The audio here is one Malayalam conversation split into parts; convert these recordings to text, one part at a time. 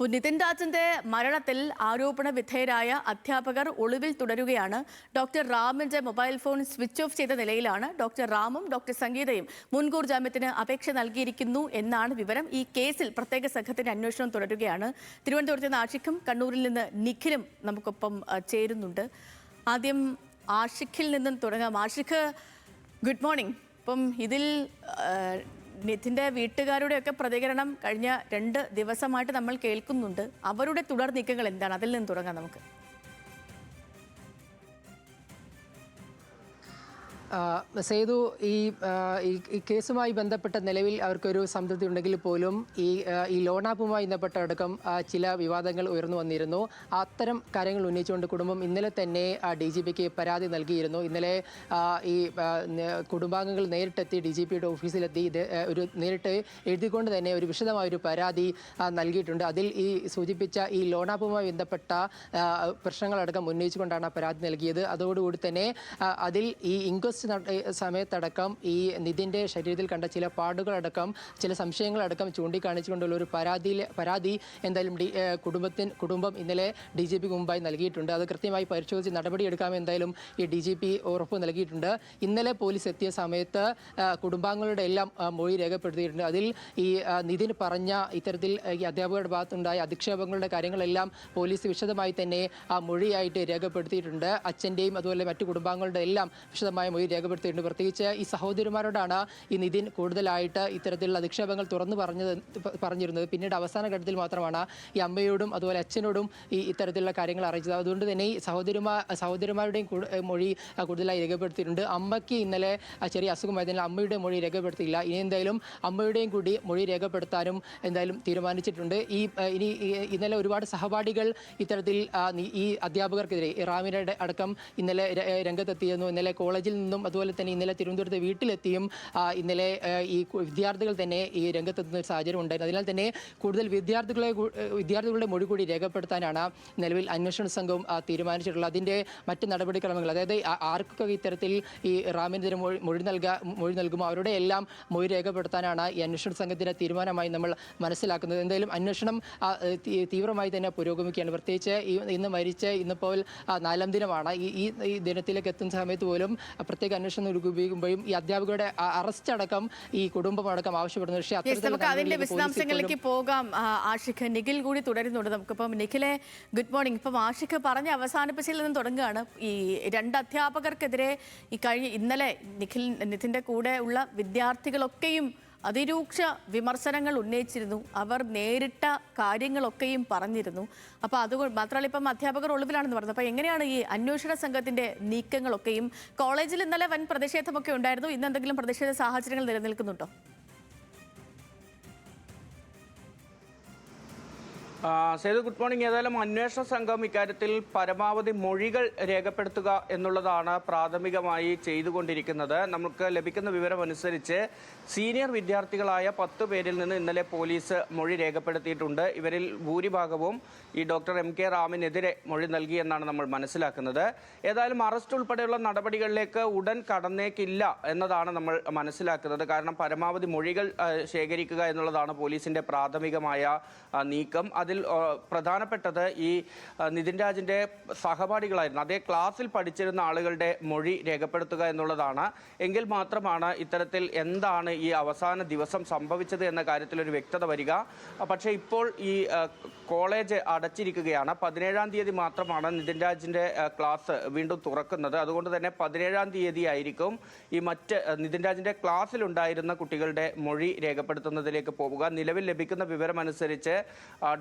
അപ്പോൾ നിതിൻ രാജിന്റെ മരണത്തിൽ ആരോപണ വിധേയരായ അധ്യാപകർ ഒളിവിൽ തുടരുകയാണ്. ഡോക്ടർ റാമിന്റെ മൊബൈൽ ഫോൺ സ്വിച്ച് ഓഫ് ചെയ്ത നിലയിലാണ്. ഡോക്ടർ റാമും ഡോക്ടർ സംഗീതയും മുൻകൂർ ജാമ്യത്തിന് അപേക്ഷ നൽകിയിരിക്കുന്നു എന്നാണ് വിവരം. ഈ കേസിൽ പ്രത്യേക സംഘത്തിന്റെ അന്വേഷണം തുടരുകയാണ്. തിരുവനന്തപുരത്ത് നിന്ന് ആഷിഖും കണ്ണൂരിൽ നിന്ന് നിഖിലും നമുക്കൊപ്പം ചേരുന്നുണ്ട്. ആദ്യം ആഷിഖിൽ നിന്നും തുടങ്ങാം. Ashiq, good morning. ഇപ്പം ഇതിൽ നിതിൻ്റെ വീട്ടുകാരുടെയൊക്കെ പ്രതികരണം കഴിഞ്ഞ 2 ദിവസമായിട്ട് നമ്മൾ കേൾക്കുന്നുണ്ട്. അവരുടെ തുടർ നീക്കങ്ങൾ എന്താണ്? അതിൽ നിന്ന് തുടങ്ങാം നമുക്ക്. സേതു, ഈ കേസുമായി ബന്ധപ്പെട്ട നിലവിൽ അവർക്കൊരു സംതൃപ്തി ഉണ്ടെങ്കിൽ പോലും ഈ ലോൺ ആപ്പുമായി ബന്ധപ്പെട്ടടക്കം ചില വിവാദങ്ങൾ ഉയർന്നു വന്നിരുന്നു. അത്തരം കാര്യങ്ങൾ ഉന്നയിച്ചുകൊണ്ട് കുടുംബം ഇന്നലെ തന്നെ DGPക്ക് പരാതി നൽകിയിരുന്നു. ഇന്നലെ ഈ കുടുംബാംഗങ്ങൾ നേരിട്ടെത്തി DGPയുടെ ഓഫീസിലെത്തി നേരിട്ട് എഴുതിക്കൊണ്ട് തന്നെ ഒരു വിശദമായൊരു പരാതി നൽകിയിട്ടുണ്ട്. അതിൽ ഈ സൂചിപ്പിച്ച ഈ ലോൺ ആപ്പുമായി ബന്ധപ്പെട്ട പ്രശ്നങ്ങളടക്കം ഉന്നയിച്ചുകൊണ്ടാണ് ആ പരാതി നൽകിയത്. അതോടുകൂടി തന്നെ അതിൽ ഈ ഇൻക്വസ്റ്റ് സമയത്തടക്കം ഈ നിതിൻ്റെ ശരീരത്തിൽ കണ്ട ചില പാടുകളടക്കം ചില സംശയങ്ങളടക്കം ചൂണ്ടിക്കാണിച്ചുകൊണ്ടുള്ള ഒരു പരാതി എന്തായാലും കുടുംബം ഇന്നലെ DGPക്ക് മുമ്പായി നൽകിയിട്ടുണ്ട്. അത് കൃത്യമായി പരിശോധിച്ച് നടപടിയെടുക്കാമെന്ന് എന്തായാലും ഈ DGP ഉറപ്പ് നൽകിയിട്ടുണ്ട്. ഇന്നലെ പോലീസ് എത്തിയ സമയത്ത് കുടുംബാംഗങ്ങളുടെ എല്ലാം മൊഴി രേഖപ്പെടുത്തിയിട്ടുണ്ട്. അതിൽ ഈ നിതിൻ പറഞ്ഞ ഇത്തരത്തിൽ ഈ അധ്യാപകരുടെ ഭാഗത്തുണ്ടായ അധിക്ഷേപങ്ങളുടെ കാര്യങ്ങളെല്ലാം പോലീസ് വിശദമായി തന്നെ ആ മൊഴിയായിട്ട് രേഖപ്പെടുത്തിയിട്ടുണ്ട്. അച്ഛൻ്റെയും അതുപോലെ മറ്റു കുടുംബാംഗങ്ങളുടെ എല്ലാം വിശദമായ മൊഴി രേഖപ്പെടുത്തിയിട്ടുണ്ട്. പ്രത്യേകിച്ച് ഈ സഹോദരിമാരോടാണ് ഈ നിതിൻ കൂടുതലായിട്ട് ഇത്തരത്തിലുള്ള അധിക്ഷേപങ്ങൾ തുറന്നു പറഞ്ഞിരുന്നത്. പിന്നീട് അവസാന ഘട്ടത്തിൽ മാത്രമാണ് ഈ അമ്മയോടും അതുപോലെ അച്ഛനോടും ഇത്തരത്തിലുള്ള കാര്യങ്ങൾ അറിയിച്ചത്. അതുകൊണ്ട് തന്നെ ഈ സഹോദരിമാരുടെയും മൊഴി കൂടുതലായി രേഖപ്പെടുത്തിയിട്ടുണ്ട്. അമ്മയ്ക്ക് ഇന്നലെ ചെറിയ അസുഖമായതിനാൽ അമ്മയുടെ മൊഴി രേഖപ്പെടുത്തിയില്ല. ഇനി എന്തായാലും അമ്മയുടെയും കൂടി മൊഴി രേഖപ്പെടുത്താനും എന്തായാലും തീരുമാനിച്ചിട്ടുണ്ട്. ഇന്നലെ ഒരുപാട് സഹപാഠികൾ ഇത്തരത്തിൽ ഈ അധ്യാപകർക്കെതിരെ റാമിനെ അടക്കം ഇന്നലെ രംഗത്തെത്തിയിരുന്നു. ഇന്നലെ കോളേജിൽ നിന്നും അതുപോലെ തന്നെ ഇന്നലെ തിരുവനന്തപുരത്ത് വീട്ടിലെത്തിയും ഇന്നലെ ഈ വിദ്യാർത്ഥികൾ തന്നെ ഈ രംഗത്തെത്തുന്ന ഒരു സാഹചര്യം ഉണ്ടായിരുന്നു. അതിനാൽ തന്നെ കൂടുതൽ വിദ്യാർത്ഥികളുടെ മൊഴി കൂടി രേഖപ്പെടുത്താനാണ് നിലവിൽ അന്വേഷണ സംഘം തീരുമാനിച്ചിട്ടുള്ളത്. അതിൻ്റെ മറ്റ് നടപടിക്രമങ്ങൾ, അതായത് ആർക്കൊക്കെ ഇത്തരത്തിൽ ഈ റാമിനെതിരെ മൊഴി നൽകുമോ അവരുടെ എല്ലാം മൊഴി രേഖപ്പെടുത്താനാണ് ഈ അന്വേഷണ സംഘത്തിൻ്റെ തീരുമാനമായി നമ്മൾ മനസ്സിലാക്കുന്നത്. എന്തായാലും അന്വേഷണം തീവ്രമായി തന്നെ പുരോഗമിക്കുകയാണ്. പ്രത്യേകിച്ച് ഇന്ന് മരിച്ച് ഇന്നിപ്പോൾ 4ാം ദിനമാണ്. ഈ ദിനത്തിലേക്ക് എത്തുന്ന സമയത്ത് പോലും പ്രത്യേക അന്വേഷണം രൂപീകരിക്കുമ്പോഴും ഈ അധ്യാപകരുടെ അറസ്റ്റ് അടക്കം ഈ കുടുംബം അടക്കം ആവശ്യപ്പെടുന്നു. പക്ഷേ അതിന്റെ വിശദാംശങ്ങളിലേക്ക് പോകാം. ആഷിഖ്, നിഖിൽ കൂടി തുടരുന്നുണ്ട്. നമുക്കിപ്പം നിഖിലെ, ഗുഡ് മോർണിംഗ്. ഇപ്പം ആഷിഖ് പറഞ്ഞ് അവസാനിപ്പിച്ചതിൽ നിന്നും തുടങ്ങുകയാണ്. ഈ 2 അധ്യാപകർക്കെതിരെ ഇന്നലെ നിതിൻ്റെ കൂടെ ഉള്ള വിദ്യാർത്ഥികളൊക്കെയും അതിരൂക്ഷ വിമർശനങ്ങൾ ഉന്നയിച്ചിരുന്നു. അവർ നേരിട്ട കാര്യങ്ങളൊക്കെയും പറഞ്ഞിരുന്നു. അപ്പോൾ അതുകൊണ്ട് മാത്രമല്ല, ഇപ്പം അധ്യാപകർ ഒളിവിലാണെന്ന് പറഞ്ഞു. അപ്പോൾ എങ്ങനെയാണ് ഈ അന്വേഷണ സംഘത്തിൻ്റെ നീക്കങ്ങളൊക്കെയും? കോളേജിൽ ഇന്നലെ വൻ പ്രതിഷേധമൊക്കെ ഉണ്ടായിരുന്നു. ഇന്ന് എന്തെങ്കിലും പ്രതിഷേധ സാഹചര്യങ്ങൾ നിലനിൽക്കുന്നുണ്ടോ? Sethu, good morning. ഏതായാലും അന്വേഷണ സംഘം ഇക്കാര്യത്തിൽ പരമാവധി മൊഴികൾ രേഖപ്പെടുത്തുക എന്നുള്ളതാണ് പ്രാഥമികമായി ചെയ്തുകൊണ്ടിരിക്കുന്നത്. നമുക്ക് ലഭിക്കുന്ന വിവരമനുസരിച്ച് സീനിയർ വിദ്യാർത്ഥികളായ 10 പേരിൽ നിന്ന് ഇന്നലെ പോലീസ് മൊഴി രേഖപ്പെടുത്തിയിട്ടുണ്ട്. ഇവരിൽ ഭൂരിഭാഗവും ഈ ഡോക്ടർ MK റാമിനെതിരെ മൊഴി നൽകിയെന്നാണ് നമ്മൾ മനസ്സിലാക്കുന്നത്. ഏതായാലും അറസ്റ്റ് ഉൾപ്പെടെയുള്ള നടപടികളിലേക്ക് ഉടൻ കടന്നേക്കില്ല എന്നതാണ് നമ്മൾ മനസ്സിലാക്കുന്നത്. കാരണം പരമാവധി മൊഴികൾ ശേഖരിക്കുക എന്നുള്ളതാണ് പോലീസിൻ്റെ പ്രാഥമികമായ നീക്കം. അതിൽ പ്രധാനപ്പെട്ടത് ഈ നിതിൻ രാജിൻ്റെ സഹപാഠികളായിരുന്നു, അതേ ക്ലാസ്സിൽ പഠിച്ചിരുന്ന ആളുകളുടെ മൊഴി രേഖപ്പെടുത്തുക എന്നുള്ളതാണ്. എങ്കിൽ മാത്രമാണ് ഇത്തരത്തിൽ എന്താണ് ഈ അവസാന ദിവസം സംഭവിച്ചത് എന്ന കാര്യത്തിൽ ഒരു വ്യക്തത വരിക. പക്ഷേ ഇപ്പോൾ ഈ കോളേജ് അടച്ചിരിക്കുകയാണ്. 17-ാം തീയതി മാത്രമാണ് നിതിൻ രാജിൻ്റെ ക്ലാസ് വീണ്ടും തുറക്കുന്നത്. അതുകൊണ്ട് തന്നെ 17-ാം തീയതി ആയിരിക്കും ഈ മറ്റ് നിതിൻ രാജിൻ്റെ ക്ലാസ്സിലുണ്ടായിരുന്ന കുട്ടികളുടെ മൊഴി രേഖപ്പെടുത്തുന്നതിലേക്ക് പോവുക. നിലവിൽ ലഭിക്കുന്ന വിവരമനുസരിച്ച്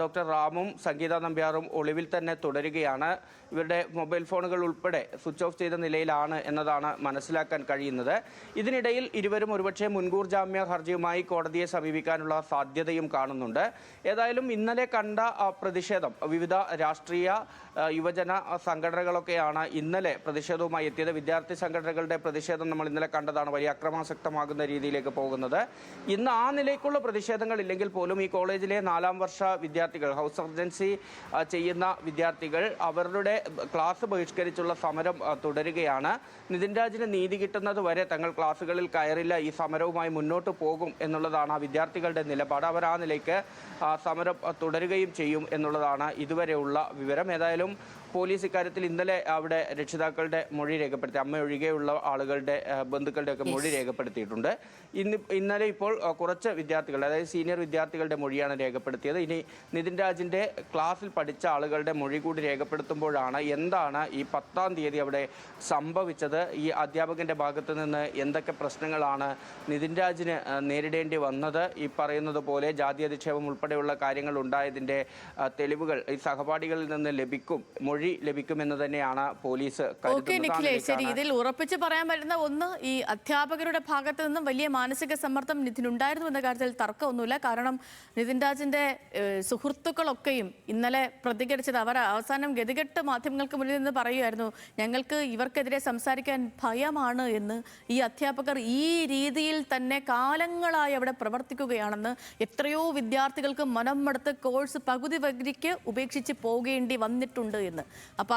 ഡോക്ടർ റാമും സംഗീത നമ്പ്യാറും ഒളിവിൽ തന്നെ തുടരുകയാണ്. ഇവരുടെ മൊബൈൽ ഫോണുകൾ ഉൾപ്പെടെ സ്വിച്ച് ഓഫ് ചെയ്ത നിലയിലാണ് എന്നതാണ് മനസ്സിലാക്കാൻ കഴിയുന്നത്. ഇതിനിടയിൽ ഇരുവരും ഒരുപക്ഷെ മുൻകൂർ ജാമ്യ ഹർജിയുമായി കോടതിയെ സമീപിക്കാനുള്ള സാധ്യതയും കാണുന്നുണ്ട്. ഏതായാലും ഇന്നലെ കണ്ട പ്രതിഷേധം വിവിധ രാഷ്ട്രീയ യുവജന സംഘടനകളൊക്കെയാണ് ഇന്നലെ പ്രതിഷേധവുമായി എത്തിയത്. വിദ്യാർത്ഥി സംഘടനകളുടെ പ്രതിഷേധം നമ്മൾ ഇന്നലെ കണ്ടതാണ്, വലിയ അക്രമാസക്തമാകുന്ന രീതിയിലേക്ക് പോകുന്നത്. ഇന്ന് ആ നിലയ്ക്കുള്ള പ്രതിഷേധങ്ങൾ ഇല്ലെങ്കിൽ പോലും ഈ കോളേജിലെ 4ാം വർഷ വിദ്യാർത്ഥികൾ, ഹൗസ് സർജൻസി ചെയ്യുന്ന വിദ്യാർത്ഥികൾ അവരുടെ ക്ലാസ് ബഹിഷ്കരിച്ചുള്ള സമരം തുടരുകയാണ്. നിതിൻ രാജിന് നീതി കിട്ടുന്നത് വരെ തങ്ങൾ ക്ലാസ്സുകളിൽ കയറില്ല, ഈ സമരവുമായി മുന്നോട്ട് പോകും എന്നുള്ളതാണ് ആ വിദ്യാർത്ഥികളുടെ നിലപാട്. അവർ ആ നിലയ്ക്ക് സമരം തുടരുകയും ചെയ്യും എന്നുള്ളതാണ് ഇതുവരെയുള്ള വിവരം. ഏതായാലും പോലീസ് ഇക്കാര്യത്തിൽ ഇന്നലെ അവിടെ രക്ഷിതാക്കളുടെ മൊഴി രേഖപ്പെടുത്തി, അമ്മ ഒഴികെയുള്ള ആളുകളുടെ ബന്ധുക്കളുടെയൊക്കെ മൊഴി രേഖപ്പെടുത്തിയിട്ടുണ്ട്. ഇന്നലെ ഇപ്പോൾ കുറച്ച് വിദ്യാർത്ഥികൾ, അതായത് സീനിയർ വിദ്യാർത്ഥികളുടെ മൊഴിയാണ് രേഖപ്പെടുത്തിയത്. ഇനി നിതിൻ രാജിൻ്റെ ക്ലാസ്സിൽ പഠിച്ച ആളുകളുടെ മൊഴി കൂടി രേഖപ്പെടുത്തുമ്പോഴാണ് എന്താണ് ഈ 10-ാം തീയതി അവിടെ സംഭവിച്ചത്, ഈ അധ്യാപകൻ്റെ ഭാഗത്ത് നിന്ന് എന്തൊക്കെ പ്രശ്നങ്ങളാണ് നിതിൻ രാജിന് നേരിടേണ്ടി വന്നത്, ഈ പറയുന്നത് പോലെ ജാതി അധിക്ഷേപം ഉൾപ്പെടെയുള്ള കാര്യങ്ങൾ ഉണ്ടായതിൻ്റെ തെളിവുകൾ ഈ സഹപാഠികളിൽ നിന്ന് ലഭിക്കുമെന്ന് തന്നെയാണ് പോലീസ് നിഖിലേ, ശരി, ഇതിൽ ഉറപ്പിച്ച് പറയാൻ പറ്റുന്ന ഒന്ന്, ഈ അധ്യാപകരുടെ ഭാഗത്ത് നിന്നും വലിയ മാനസിക സമ്മർദ്ദം നിതിനുണ്ടായിരുന്നു എന്ന കാര്യത്തിൽ തർക്കമൊന്നുമില്ല. കാരണം നിതിൻ രാജിന്റെ സുഹൃത്തുക്കളൊക്കെയും ഇന്നലെ പ്രതികരിച്ചത്, അവർ അവസാനം ഗതികെട്ട് മാധ്യമങ്ങൾക്ക് മുന്നിൽ നിന്ന് പറയുമായിരുന്നു, ഞങ്ങൾക്ക് ഇവർക്കെതിരെ സംസാരിക്കാൻ ഭയമാണ് എന്ന്. ഈ അധ്യാപകർ ഈ രീതിയിൽ തന്നെ കാലങ്ങളായി അവിടെ പ്രവർത്തിക്കുകയാണെന്ന്, എത്രയോ വിദ്യാർത്ഥികൾക്ക് മനം മടുത്ത് കോഴ്സ് പകുതി വഴിക്ക് ഉപേക്ഷിച്ച് പോകേണ്ടി വന്നിട്ടുണ്ട് എന്ന്. അപ്പോൾ